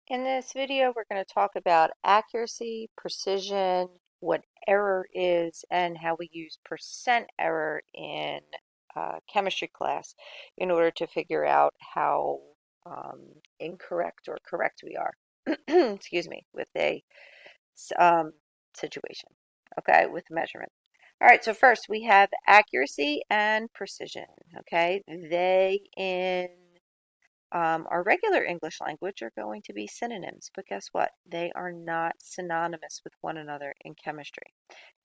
In this video, we're going to talk about accuracy, precision, what error is, and how we use percent error in chemistry class in order to figure out how incorrect or correct we are, excuse me, with a um, situation, okay, with measurement. All right, so first we have accuracy and precision, okay? They in our regular English language are going to be synonyms, but guess what? They are not synonymous with one another in chemistry.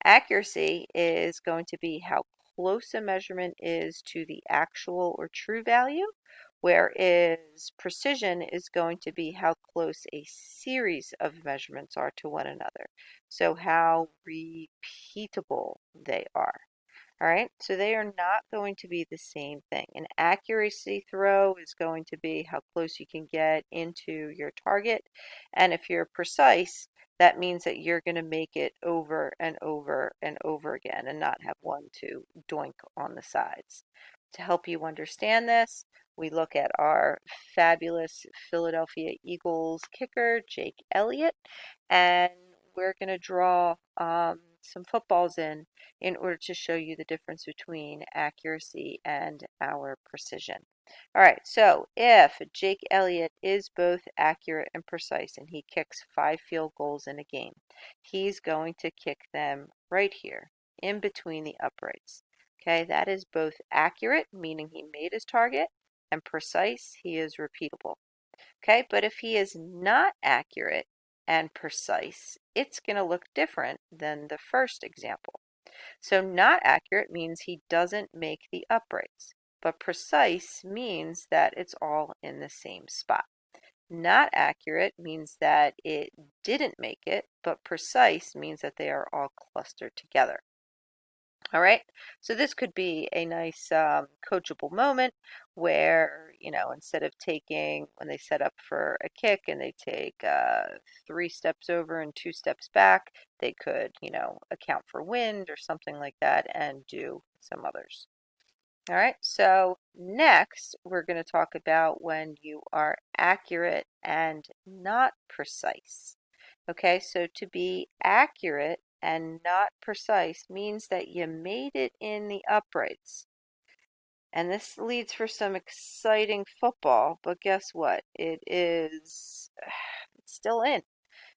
Accuracy is going to be how close a measurement is to the actual or true value, whereas precision is going to be how close a series of measurements are to one another. So how repeatable they are. All right, so they are not going to be the same thing. An accuracy throw is going to be how close you can get into your target. And if you're precise, that means that you're going to make it over and over and over again and not have one to doink on the sides. To help you understand this, we look at our fabulous Philadelphia Eagles kicker, Jake Elliott, and we're going to draw some footballs in order to show you the difference between accuracy and our precision. All right, so if Jake Elliott is both accurate and precise and he kicks 5 field goals in a game, he's going to kick them right here in between the uprights. Okay, that is both accurate, meaning he made his target, and precise, he is repeatable. Okay, but if he is not accurate and precise, it's going to look different than the first example. So not accurate means he doesn't make the uprights, but precise means that it's all in the same spot. Not accurate means that it didn't make it, but precise means that they are all clustered together. All right, so this could be a nice coachable moment where, instead of taking, when they set up for a kick and they take 3 steps over and 2 steps back, they could, account for wind or something like that and do some others. All right, so next we're going to talk about when you are accurate and not precise. Okay, so to be accurate and not precise means that you made it in the uprights. And this leads for some exciting football, but guess what? It's still in,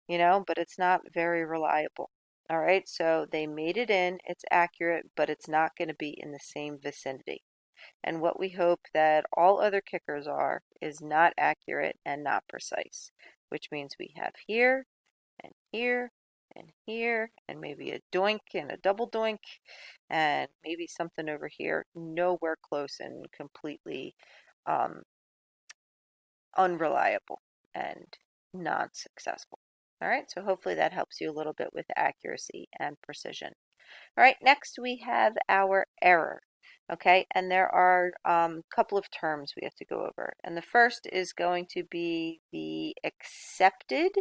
but it's not very reliable. All right, so they made it in, it's accurate, but it's not going to be in the same vicinity. And what we hope that all other kickers are is not accurate and not precise, which means we have here and here and here and maybe a doink and a double doink and maybe something over here, nowhere close and completely um, unreliable and non-successful. All right, so hopefully that helps you a little bit with accuracy and precision. All right, next we have our error. Okay, and there are a couple of terms we have to go over. And the first is going to be the accepted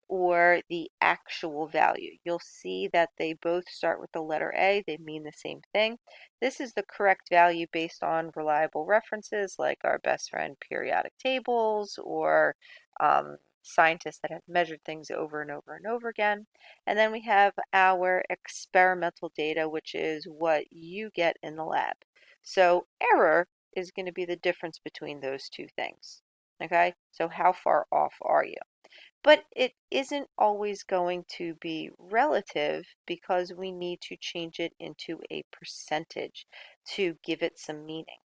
or the actual value. You'll see that they both start with the letter A. They mean the same thing. This is the correct value based on reliable references like our best friend periodic tables or scientists that have measured things over and over and over again. And then we have our experimental data, which is what you get in the lab. So error is going to be the difference between those two things. Okay, so how far off are you? But it isn't always going to be relative because we need to change it into a percentage to give it some meaning.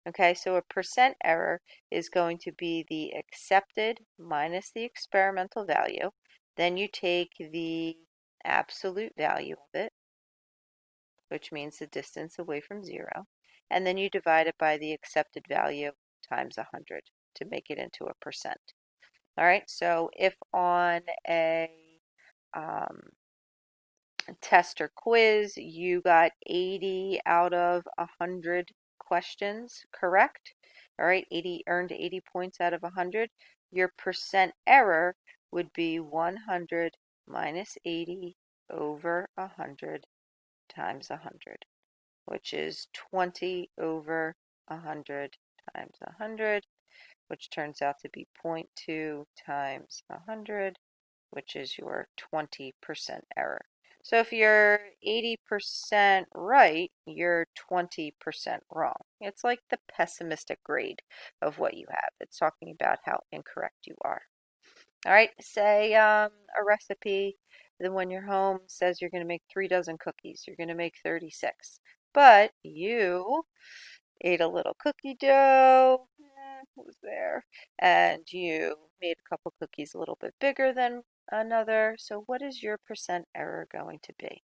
Okay, so a percent error is going to be the accepted minus the experimental value. Then you take the absolute value of it, which means the distance away from 0, and then you divide it by the accepted value times 100 to make it into a percent. All right, so if on a um, test or quiz you got 80 out of 100 questions correct, all right, 80 earned 80 points out of 100, your percent error would be 100 minus 80 over 100 times 100, which is 20 over 100 times 100, which turns out to be 0.2 times 100, which is your 20% error. So if you're 80% right, you're 20% wrong. It's like the pessimistic grade of what you have. It's talking about how incorrect you are. All right, say a recipe, then when you're home says you're going to make 3 dozen cookies. You're going to make 36. But you ate a little cookie dough, was there, and you made a couple cookies a little bit bigger than another. So what is your percent error going to be?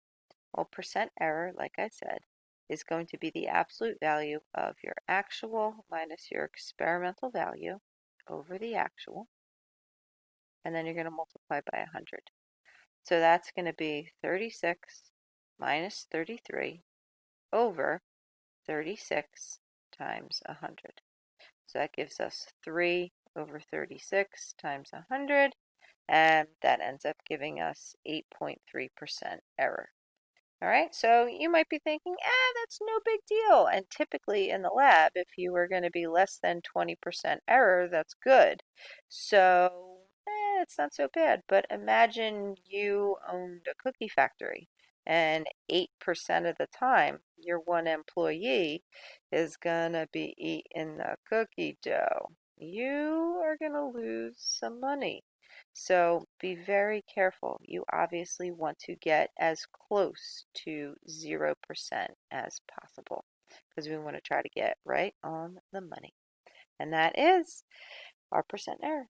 Well, percent error, like I said, is going to be the absolute value of your actual minus your experimental value over the actual, and then you're going to multiply by 100. So that's going to be 36 minus 33 over 36 times 100. So that gives us 3 over 36 times 100, and that ends up giving us 8.3% error. All right, so you might be thinking, that's no big deal. And typically in the lab, if you were going to be less than 20% error, that's good. So it's not so bad. But imagine you owned a cookie factory, and 8% of the time, your one employee is going to be eating the cookie dough. You are going to lose some money. So be very careful. You obviously want to get as close to 0% as possible because we want to try to get right on the money. And that is our percent error.